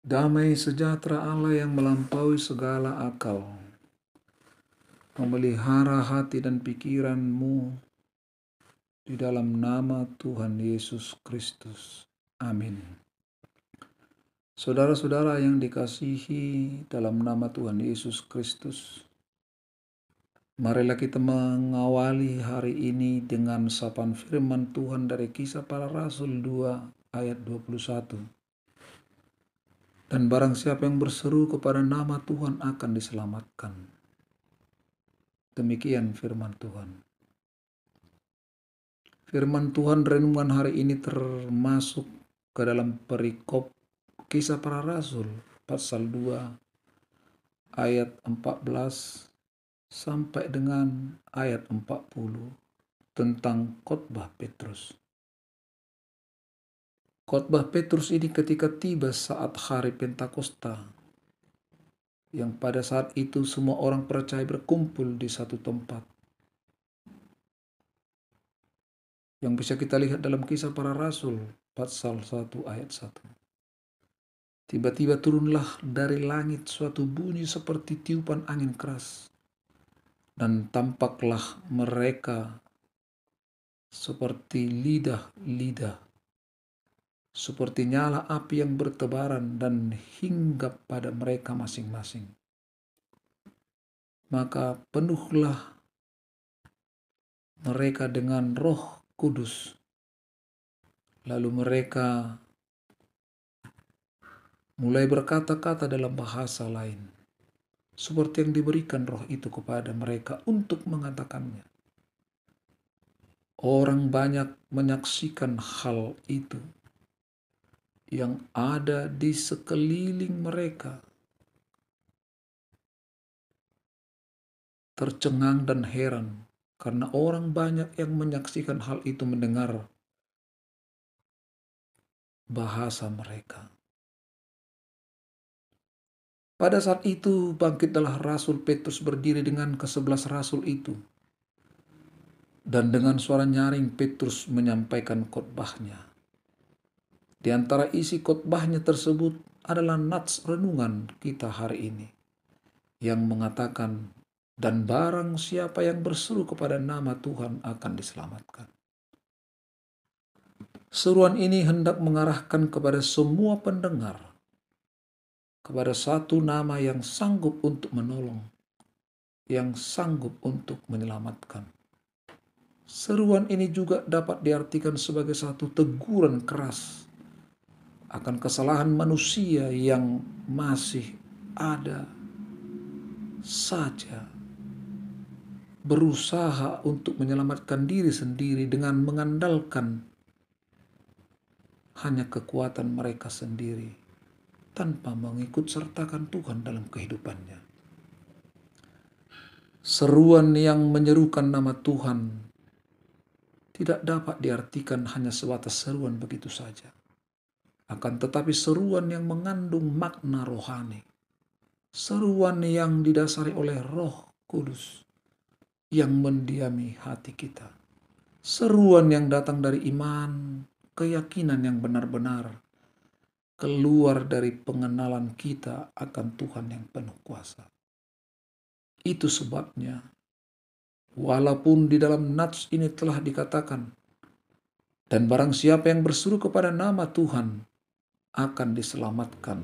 Damai sejahtera Allah yang melampaui segala akal, memelihara hati dan pikiranmu di dalam nama Tuhan Yesus Kristus. Amin. Saudara-saudara yang dikasihi dalam nama Tuhan Yesus Kristus, marilah kita mengawali hari ini dengan sapaan firman Tuhan dari Kisah Para Rasul 2 ayat 21. Dan barang siapa yang berseru kepada nama Tuhan akan diselamatkan. Demikian firman Tuhan. Firman Tuhan renungan hari ini termasuk ke dalam perikop Kisah Para Rasul pasal 2 ayat 14 sampai dengan ayat 40 tentang khotbah Petrus. Khotbah Petrus ini ketika tiba saat hari Pentakosta, yang pada saat itu semua orang percaya berkumpul di satu tempat. Yang bisa kita lihat dalam Kisah Para Rasul pasal 1 ayat 1. Tiba-tiba turunlah dari langit suatu bunyi seperti tiupan angin keras, dan tampaklah mereka seperti lidah-lidah, seperti nyala api yang bertebaran dan hinggap pada mereka masing-masing. Maka penuhlah mereka dengan Roh Kudus. Lalu mereka mulai berkata-kata dalam bahasa lain, seperti yang diberikan Roh itu kepada mereka untuk mengatakannya. Orang banyak menyaksikan hal itu yang ada di sekeliling mereka, tercengang dan heran karena orang banyak yang menyaksikan hal itu mendengar bahasa mereka. Pada saat itu bangkitlah Rasul Petrus berdiri dengan ke-11 rasul itu, dan dengan suara nyaring Petrus menyampaikan khotbahnya. Di antara isi khotbahnya tersebut adalah nats renungan kita hari ini yang mengatakan, dan barang siapa yang berseru kepada nama Tuhan akan diselamatkan. Seruan ini hendak mengarahkan kepada semua pendengar, kepada satu nama yang sanggup untuk menolong, yang sanggup untuk menyelamatkan. Seruan ini juga dapat diartikan sebagai satu teguran keras akan kesalahan manusia yang masih ada saja berusaha untuk menyelamatkan diri sendiri dengan mengandalkan hanya kekuatan mereka sendiri tanpa mengikut sertakan Tuhan dalam kehidupannya. Seruan yang menyerukan nama Tuhan tidak dapat diartikan hanya sebatas seruan begitu saja. Akan tetapi seruan yang mengandung makna rohani. Seruan yang didasari oleh Roh Kudus yang mendiami hati kita. Seruan yang datang dari iman, keyakinan yang benar-benar keluar dari pengenalan kita akan Tuhan yang penuh kuasa. Itu sebabnya, walaupun di dalam nats ini telah dikatakan, dan barang siapa yang berseru kepada nama Tuhan akan diselamatkan.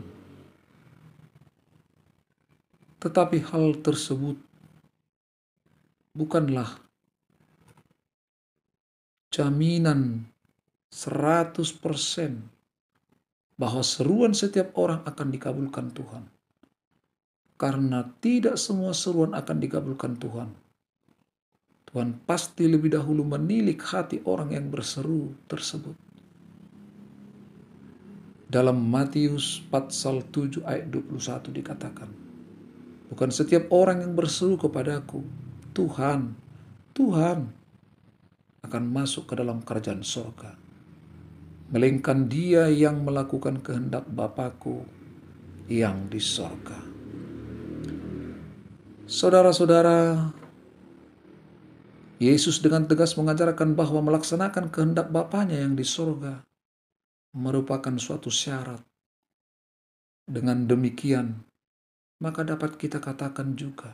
Tetapi hal tersebut bukanlah jaminan 100% bahwa seruan setiap orang akan dikabulkan Tuhan. Karena tidak semua seruan akan dikabulkan Tuhan. Tuhan pasti lebih dahulu menilik hati orang yang berseru tersebut. Dalam Matius pasal 7 ayat 21 dikatakan, bukan setiap orang yang berseru kepadaku, Tuhan, Tuhan, akan masuk ke dalam kerajaan surga. melainkan Dia yang melakukan kehendak Bapakku yang di sorga. Saudara-saudara, Yesus dengan tegas mengajarkan bahwa melaksanakan kehendak Bapanya yang di sorga merupakan suatu syarat. Dengan demikian, maka dapat kita katakan juga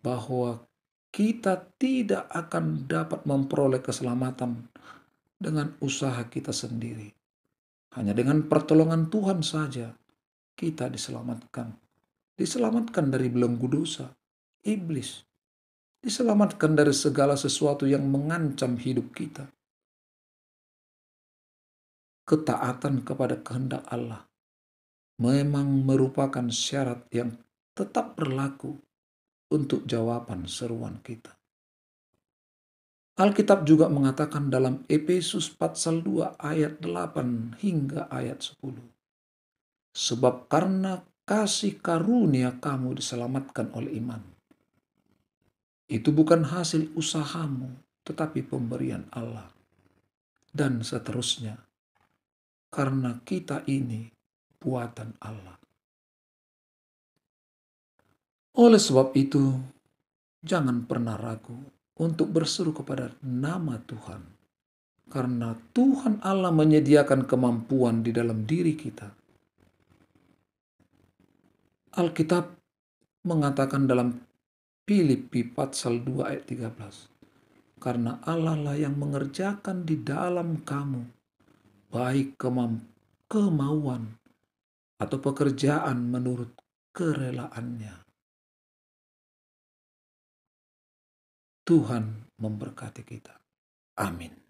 bahwa kita tidak akan dapat memperoleh keselamatan dengan usaha kita sendiri. Hanya dengan pertolongan Tuhan saja kita diselamatkan. Diselamatkan dari belenggu dosa, iblis. Diselamatkan dari segala sesuatu yang mengancam hidup kita. Ketaatan kepada kehendak Allah memang merupakan syarat yang tetap berlaku untuk jawaban seruan kita. Alkitab juga mengatakan dalam Efesus pasal 2 ayat 8 hingga ayat 10. Sebab karena kasih karunia kamu diselamatkan oleh iman. Itu bukan hasil usahamu, tetapi pemberian Allah. Dan seterusnya. Karena kita ini buatan Allah. Oleh sebab itu, jangan pernah ragu untuk berseru kepada nama Tuhan. Karena Tuhan Allah menyediakan kemampuan di dalam diri kita. Alkitab mengatakan dalam Filipi pasal 2 ayat 13. Karena Allah lah yang mengerjakan di dalam kamu baik kemauan atau pekerjaan menurut kerelaannya. Tuhan memberkati kita. Amin.